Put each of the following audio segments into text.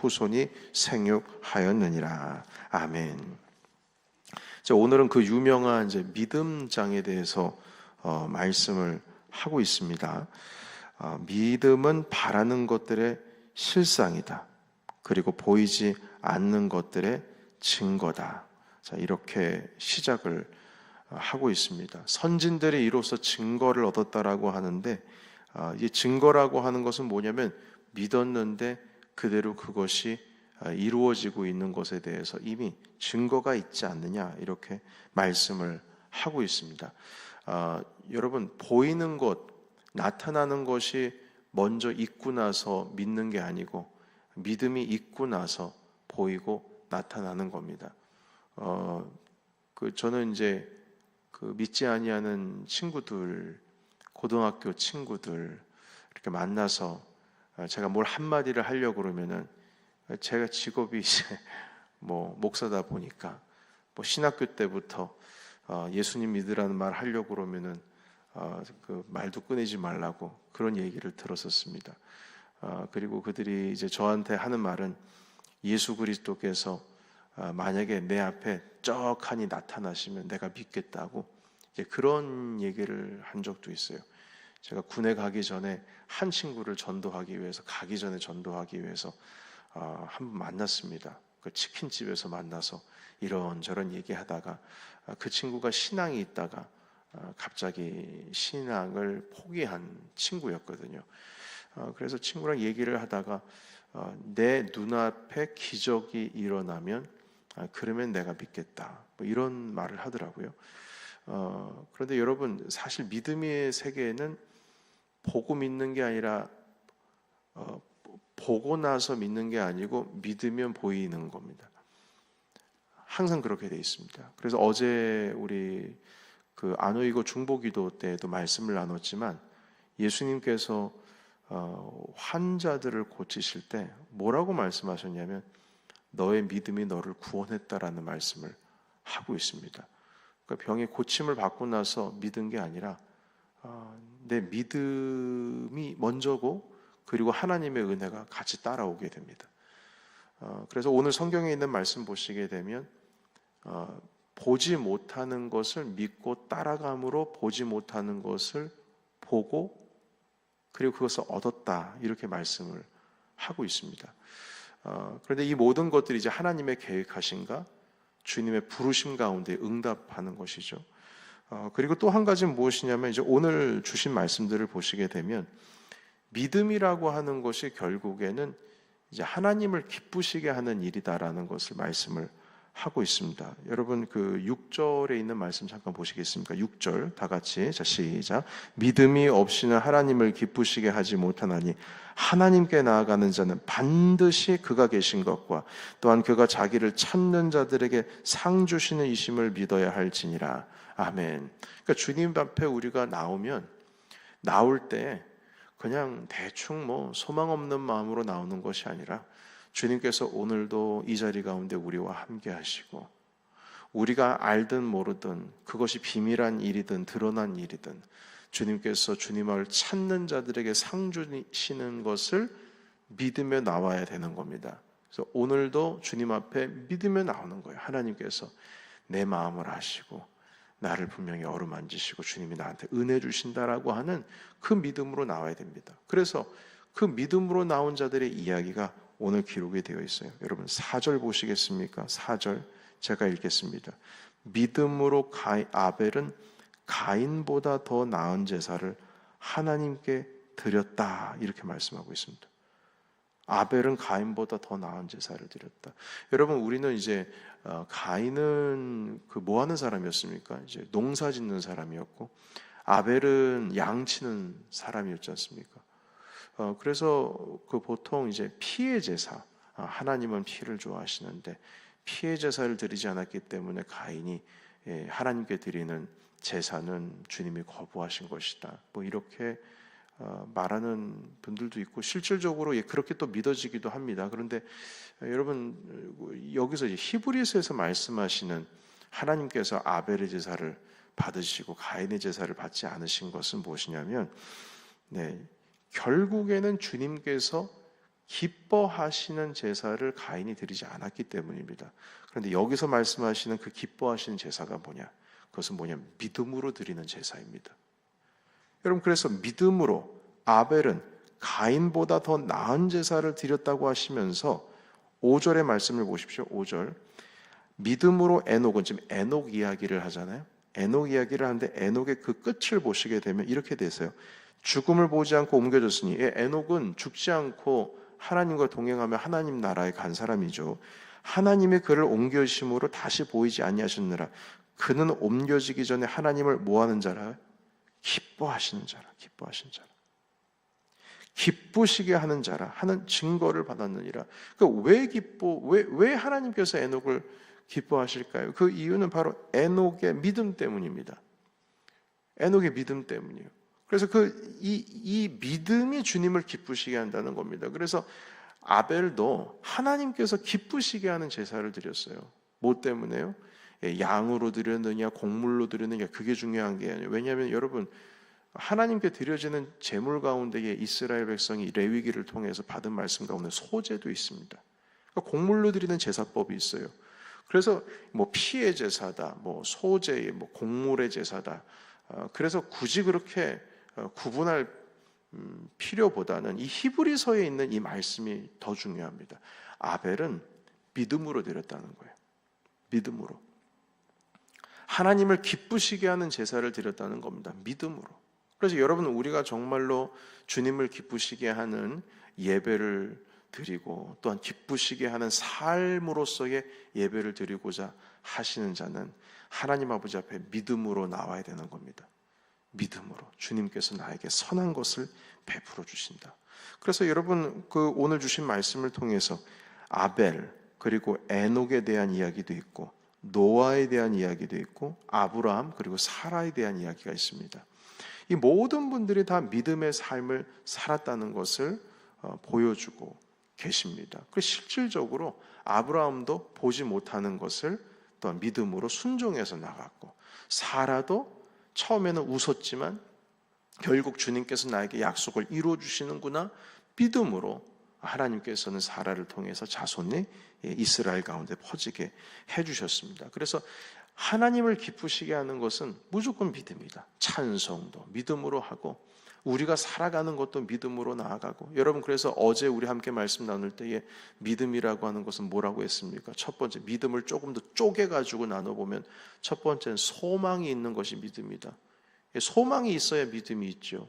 후손이 생육하였느니라. 아멘. 자, 오늘은 그 유명한 이제 믿음장에 대해서 말씀을 하고 있습니다. 믿음은 바라는 것들의 실상이다. 그리고 보이지 않는 것들의 증거다. 자, 이렇게 시작을 하고 있습니다. 선진들이 이로써 증거를 얻었다라고 하는데, 이 증거라고 하는 것은 뭐냐면 믿었는데 그대로 그것이 이루어지고 있는 것에 대해서 이미 증거가 있지 않느냐, 이렇게 말씀을 하고 있습니다. 여러분, 보이는 것, 나타나는 것이 먼저 있고 나서 믿는 게 아니고 믿음이 있고 나서 보이고 나타나는 겁니다. 저는 이제 믿지 아니하는 친구들, 고등학교 친구들 이렇게 만나서 제가 뭘 한마디를 하려고 그러면은, 제가 직업이 이제 목사다 보니까 신학교 때부터 예수님 믿으라는 말 하려고 그러면은 그 말도 꺼내지 말라고 그런 얘기를 들었었습니다. 그리고 그들이 이제 저한테 하는 말은, 예수 그리스도께서 만약에 내 앞에 쩍하니 나타나시면 내가 믿겠다고 이제 그런 얘기를 한 적도 있어요. 제가 군에 가기 전에 한 친구를 전도하기 위해서, 가기 전에 전도하기 위해서 한번 만났습니다. 그 치킨집에서 만나서 이런저런 얘기하다가 그 친구가 신앙이 있다가 갑자기 신앙을 포기한 친구였거든요. 그래서 친구랑 얘기를 하다가 내 눈앞에 기적이 일어나면 그러면 내가 믿겠다, 이런 말을 하더라고요. 그런데 여러분, 사실 믿음의 세계에는 보고 믿는 게 아니라 보고 나서 믿는 게 아니고 믿으면 보이는 겁니다. 항상 그렇게 돼 있습니다. 그래서 어제 우리 안오이고 중보기도 때도 말씀을 나눴지만, 예수님께서 환자들을 고치실 때 뭐라고 말씀하셨냐면, 너의 믿음이 너를 구원했다라는 말씀을 하고 있습니다. 그러니까 병의 고침을 받고 나서 믿은 게 아니라 내 믿음이 먼저고, 그리고 하나님의 은혜가 같이 따라오게 됩니다. 그래서 오늘 성경에 있는 말씀 보시게 되면 보지 못하는 것을 믿고 따라감으로 보지 못하는 것을 보고 그리고 그것을 얻었다, 이렇게 말씀을 하고 있습니다. 그런데 이 모든 것들이 이제 하나님의 계획하신가, 주님의 부르심 가운데 응답하는 것이죠. 그리고 또 한 가지는 무엇이냐면, 이제 오늘 주신 말씀들을 보시게 되면 믿음이라고 하는 것이 결국에는 이제 하나님을 기쁘시게 하는 일이다라는 것을 말씀을 하고 있습니다. 여러분, 6절에 있는 말씀 잠깐 보시겠습니까? 6절 다 같이, 자, 시작. 믿음이 없이는 하나님을 기쁘시게 하지 못하나니 하나님께 나아가는 자는 반드시 그가 계신 것과 또한 그가 자기를 찾는 자들에게 상 주시는 이심을 믿어야 할지니라. 아멘. 그러니까 주님 앞에 우리가 나올 때 그냥 대충 소망 없는 마음으로 나오는 것이 아니라, 주님께서 오늘도 이 자리 가운데 우리와 함께 하시고, 우리가 알든 모르든 그것이 비밀한 일이든 드러난 일이든 주님께서 주님을 찾는 자들에게 상 주시는 것을 믿으며 나와야 되는 겁니다. 그래서 오늘도 주님 앞에 믿으며 나오는 거예요. 하나님께서 내 마음을 아시고 나를 분명히 어루만지시고 주님이 나한테 은혜 주신다라고 하는 그 믿음으로 나와야 됩니다. 그래서 그 믿음으로 나온 자들의 이야기가 오늘 기록이 되어 있어요. 여러분, 4절 보시겠습니까? 4절 제가 읽겠습니다. 믿음으로 아벨은 가인보다 더 나은 제사를 하나님께 드렸다, 이렇게 말씀하고 있습니다. 아벨은 가인보다 더 나은 제사를 드렸다. 여러분, 우리는 이제 가인은 뭐 하는 사람이었습니까? 이제 농사 짓는 사람이었고, 아벨은 양 치는 사람이었지 않습니까? 그래서 보통 이제 피의 제사, 하나님은 피를 좋아하시는데 피의 제사를 드리지 않았기 때문에 가인이 하나님께 드리는 제사는 주님이 거부하신 것이다, 이렇게 말하는 분들도 있고, 실질적으로 그렇게 또 믿어지기도 합니다. 그런데 여러분, 여기서 이제 히브리서에서 말씀하시는 하나님께서 아벨의 제사를 받으시고 가인의 제사를 받지 않으신 것은 무엇이냐면, 결국에는 주님께서 기뻐하시는 제사를 가인이 드리지 않았기 때문입니다. 그런데 여기서 말씀하시는 그 기뻐하시는 제사가 뭐냐? 그것은 뭐냐면 믿음으로 드리는 제사입니다. 여러분, 그래서 믿음으로 아벨은 가인보다 더 나은 제사를 드렸다고 하시면서 5절의 말씀을 보십시오. 5절. 믿음으로 에녹은, 지금 에녹 이야기를 하잖아요. 에녹 이야기를 하는데 에녹의 그 끝을 보시게 되면 이렇게 되세요. 죽음을 보지 않고 옮겨졌으니, 에녹은 죽지 않고 하나님과 동행하며 하나님 나라에 간 사람이죠. 하나님의 그를 옮겨심으로 다시 보이지 아니하셨느라. 그는 옮겨지기 전에 하나님을 뭐하는 자라? 기뻐하시는 자라. 기뻐하시는 자라. 기쁘시게 하는 자라 하는 증거를 받았느니라. 왜 하나님께서 에녹을 기뻐하실까요? 그 이유는 바로 에녹의 믿음 때문입니다. 에녹의 믿음 때문이에요. 그래서 이 믿음이 주님을 기쁘시게 한다는 겁니다. 그래서 아벨도 하나님께서 기쁘시게 하는 제사를 드렸어요. 뭐 때문에요? 양으로 드렸느냐, 곡물로 드렸느냐, 그게 중요한 게 아니에요. 왜냐하면 여러분, 하나님께 드려지는 제물 가운데에 이스라엘 백성이 레위기를 통해서 받은 말씀 가운데 소제도 있습니다. 그러니까 곡물로 드리는 제사법이 있어요. 그래서 뭐 피의 제사다, 뭐 소제의, 뭐 곡물의 제사다. 그래서 굳이 그렇게 구분할 필요보다는 이 히브리서에 있는 이 말씀이 더 중요합니다. 아벨은 믿음으로 드렸다는 거예요. 믿음으로. 하나님을 기쁘시게 하는 제사를 드렸다는 겁니다. 믿음으로. 그래서 여러분, 우리가 정말로 주님을 기쁘시게 하는 예배를 드리고 또한 기쁘시게 하는 삶으로서의 예배를 드리고자 하시는 자는 하나님 아버지 앞에 믿음으로 나와야 되는 겁니다. 믿음으로 주님께서 나에게 선한 것을 베풀어 주신다. 그래서 여러분, 그 오늘 주신 말씀을 통해서 아벨 그리고 에녹에 대한 이야기도 있고 노아에 대한 이야기도 있고 아브라함 그리고 사라에 대한 이야기가 있습니다. 이 모든 분들이 다 믿음의 삶을 살았다는 것을 보여주고 계십니다. 그 실질적으로 아브라함도 보지 못하는 것을 또한 믿음으로 순종해서 나갔고, 사라도 처음에는 웃었지만 결국 주님께서 나에게 약속을 이루어 주시는구나 믿음으로 하나님께서는 사라를 통해서 자손이 이스라엘 가운데 퍼지게 해주셨습니다. 그래서 하나님을 기쁘시게 하는 것은 무조건 믿음이다. 찬송도 믿음으로 하고 우리가 살아가는 것도 믿음으로 나아가고, 여러분, 그래서 어제 우리 함께 말씀 나눌 때에 믿음이라고 하는 것은 뭐라고 했습니까? 첫 번째, 믿음을 조금 더 쪼개가지고 나눠보면 첫 번째는 소망이 있는 것이 믿음이다. 소망이 있어야 믿음이 있죠.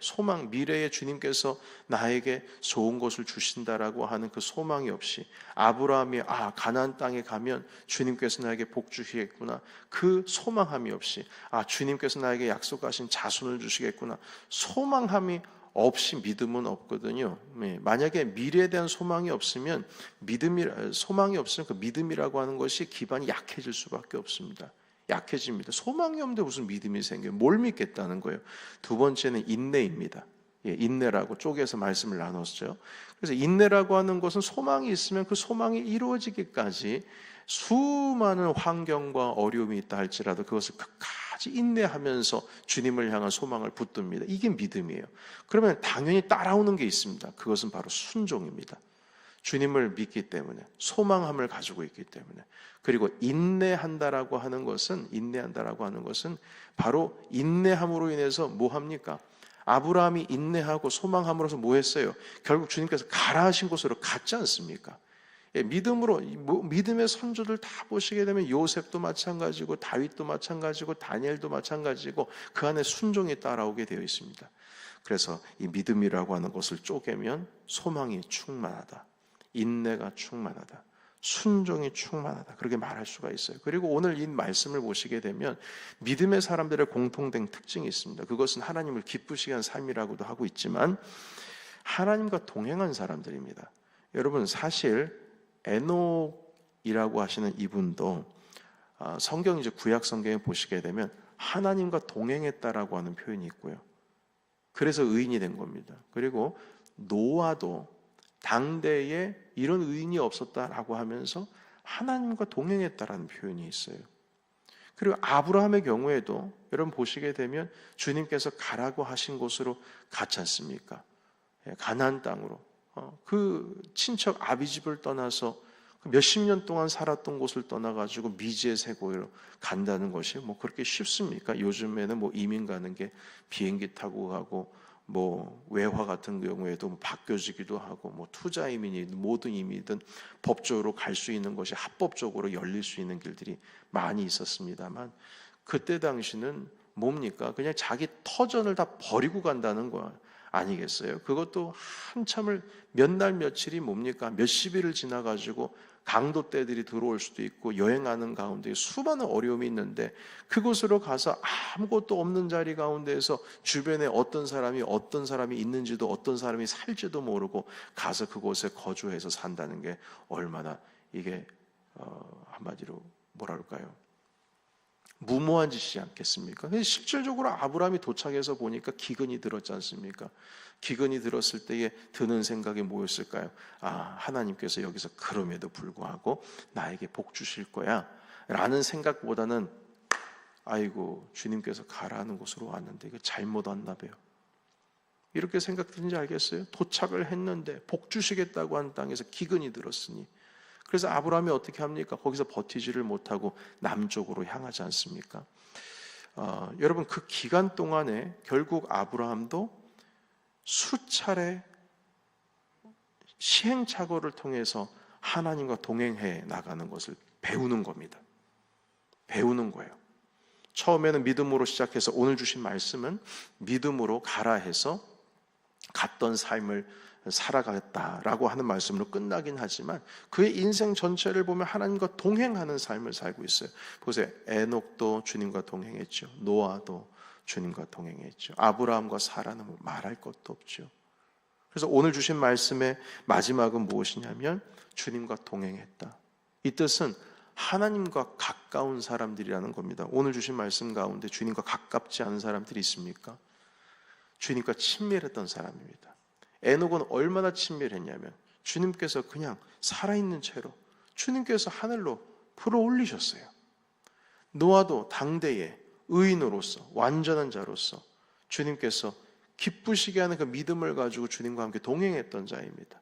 소망, 미래에 주님께서 나에게 좋은 것을 주신다라고 하는 그 소망이 없이, 아브라함이 가나안 땅에 가면 주님께서 나에게 복 주시겠구나, 그 소망함이 없이, 주님께서 나에게 약속하신 자손을 주시겠구나, 소망함이 없이 믿음은 없거든요. 만약에 미래에 대한 소망이 없으면 소망이 없으면 그 믿음이라고 하는 것이 기반이 약해질 수밖에 없습니다. 약해집니다. 소망이 없는데 무슨 믿음이 생겨요? 뭘 믿겠다는 거예요? 두 번째는 인내입니다. 인내라고 쪼개서 말씀을 나눴죠. 그래서 인내라고 하는 것은 소망이 있으면 그 소망이 이루어지기까지 수많은 환경과 어려움이 있다 할지라도 그것을 끝까지 인내하면서 주님을 향한 소망을 붙듭니다. 이게 믿음이에요. 그러면 당연히 따라오는 게 있습니다. 그것은 바로 순종입니다. 주님을 믿기 때문에, 소망함을 가지고 있기 때문에. 그리고 인내한다라고 하는 것은 바로 인내함으로 인해서 뭐 합니까? 아브라함이 인내하고 소망함으로써 뭐 했어요? 결국 주님께서 가라 하신 곳으로 갔지 않습니까? 믿음으로, 믿음의 선조들 다 보시게 되면 요셉도 마찬가지고 다윗도 마찬가지고 다니엘도 마찬가지고 그 안에 순종이 따라오게 되어 있습니다. 그래서 이 믿음이라고 하는 것을 쪼개면 소망이 충만하다, 인내가 충만하다, 순종이 충만하다, 그렇게 말할 수가 있어요. 그리고 오늘 이 말씀을 보시게 되면 믿음의 사람들의 공통된 특징이 있습니다. 그것은 하나님을 기쁘시게 한 삶이라고도 하고 있지만 하나님과 동행한 사람들입니다. 여러분, 사실 에녹이라고 하시는 이분도 성경, 이제 구약 성경에 보시게 되면 하나님과 동행했다라고 하는 표현이 있고요. 그래서 의인이 된 겁니다. 그리고 노아도 당대에 이런 의인이 없었다라고 하면서 하나님과 동행했다라는 표현이 있어요. 그리고 아브라함의 경우에도 여러분 보시게 되면 주님께서 가라고 하신 곳으로 갔지 않습니까? 가나안 땅으로. 그 친척 아비집을 떠나서 몇십 년 동안 살았던 곳을 떠나가지고 미지의 세고로 간다는 것이 뭐 그렇게 쉽습니까? 요즘에는 뭐 이민 가는 게 비행기 타고 가고 뭐 외화 같은 경우에도 뭐 바뀌어지기도 하고 뭐 투자 이민이든 모든 이민이든 법적으로 갈 수 있는 것이 합법적으로 열릴 수 있는 길들이 많이 있었습니다만 그때 당시는 뭡니까? 그냥 자기 터전을 다 버리고 간다는 거 아니겠어요? 그것도 한참을 몇 날 며칠이 뭡니까? 몇십 일을 지나가지고 강도 떼들이 들어올 수도 있고 여행하는 가운데 수많은 어려움이 있는데 그곳으로 가서 아무것도 없는 자리 가운데에서 주변에 어떤 사람이 있는지도 어떤 사람이 살지도 모르고 가서 그곳에 거주해서 산다는 게 얼마나 이게 한마디로 뭐라 그럴까요? 무모한 짓이지 않겠습니까? 실질적으로 아브라함이 도착해서 보니까 기근이 들었지 않습니까? 기근이 들었을 때에 드는 생각이 뭐였을까요? 하나님께서 여기서 그럼에도 불구하고 나에게 복 주실 거야 라는 생각보다는 아이고 주님께서 가라는 곳으로 왔는데 이거 잘못 왔나 봐요. 이렇게 생각되는지 알겠어요? 도착을 했는데 복 주시겠다고 한 땅에서 기근이 들었으니 그래서 아브라함이 어떻게 합니까? 거기서 버티지를 못하고 남쪽으로 향하지 않습니까? 여러분 그 기간 동안에 결국 아브라함도 수차례 시행착오를 통해서 하나님과 동행해 나가는 것을 배우는 겁니다. 배우는 거예요. 처음에는 믿음으로 시작해서 오늘 주신 말씀은 믿음으로 가라 해서 갔던 삶을 살아가겠다라고 하는 말씀으로 끝나긴 하지만 그의 인생 전체를 보면 하나님과 동행하는 삶을 살고 있어요. 보세요. 에녹도 주님과 동행했죠. 노아도 주님과 동행했죠. 아브라함과 사라는 말할 것도 없죠. 그래서 오늘 주신 말씀의 마지막은 무엇이냐면 주님과 동행했다. 이 뜻은 하나님과 가까운 사람들이라는 겁니다. 오늘 주신 말씀 가운데 주님과 가깝지 않은 사람들이 있습니까? 주님과 친밀했던 사람입니다. 에녹은 얼마나 친밀했냐면 주님께서 그냥 살아있는 채로 주님께서 하늘로 불어 올리셨어요. 노아도 당대의 의인으로서 완전한 자로서 주님께서 기쁘시게 하는 그 믿음을 가지고 주님과 함께 동행했던 자입니다.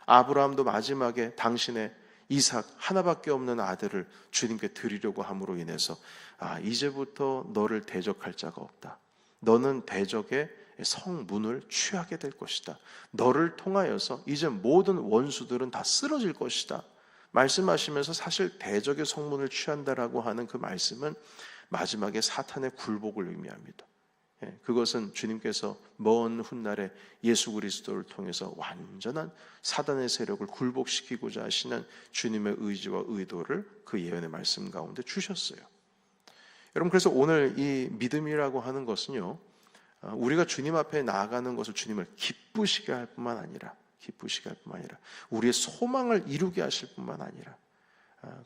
아브라함도 마지막에 당신의 이삭 하나밖에 없는 아들을 주님께 드리려고 함으로 인해서 이제부터 너를 대적할 자가 없다. 너는 대적의 성문을 취하게 될 것이다. 너를 통하여서 이제 모든 원수들은 다 쓰러질 것이다. 말씀하시면서 사실 대적의 성문을 취한다라고 하는 그 말씀은 마지막에 사탄의 굴복을 의미합니다. 그것은 주님께서 먼 훗날에 예수 그리스도를 통해서 완전한 사단의 세력을 굴복시키고자 하시는 주님의 의지와 의도를 그 예언의 말씀 가운데 주셨어요. 여러분 그래서 오늘 이 믿음이라고 하는 것은요, 우리가 주님 앞에 나아가는 것을 주님을 기쁘시게 할 뿐만 아니라 우리의 소망을 이루게 하실 뿐만 아니라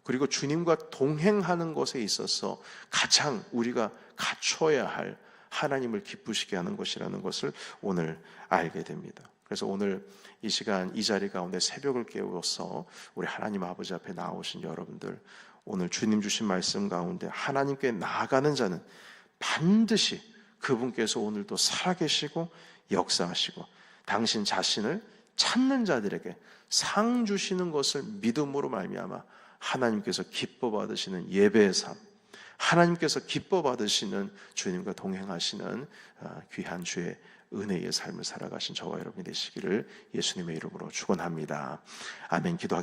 그리고 주님과 동행하는 것에 있어서 가장 우리가 갖춰야 할 하나님을 기쁘시게 하는 것이라는 것을 오늘 알게 됩니다. 그래서 오늘 이 시간 이 자리 가운데 새벽을 깨워서 우리 하나님 아버지 앞에 나오신 여러분들, 오늘 주님 주신 말씀 가운데 하나님께 나아가는 자는 반드시 그분께서 오늘도 살아계시고 역사하시고 당신 자신을 찾는 자들에게 상 주시는 것을 믿음으로 말미암아 하나님께서 기뻐 받으시는 예배의 삶, 하나님께서 기뻐 받으시는 주님과 동행하시는 귀한 주의 은혜의 삶을 살아가신 저와 여러분이 되시기를 예수님의 이름으로 축원합니다. 아멘. 기도하겠습니다.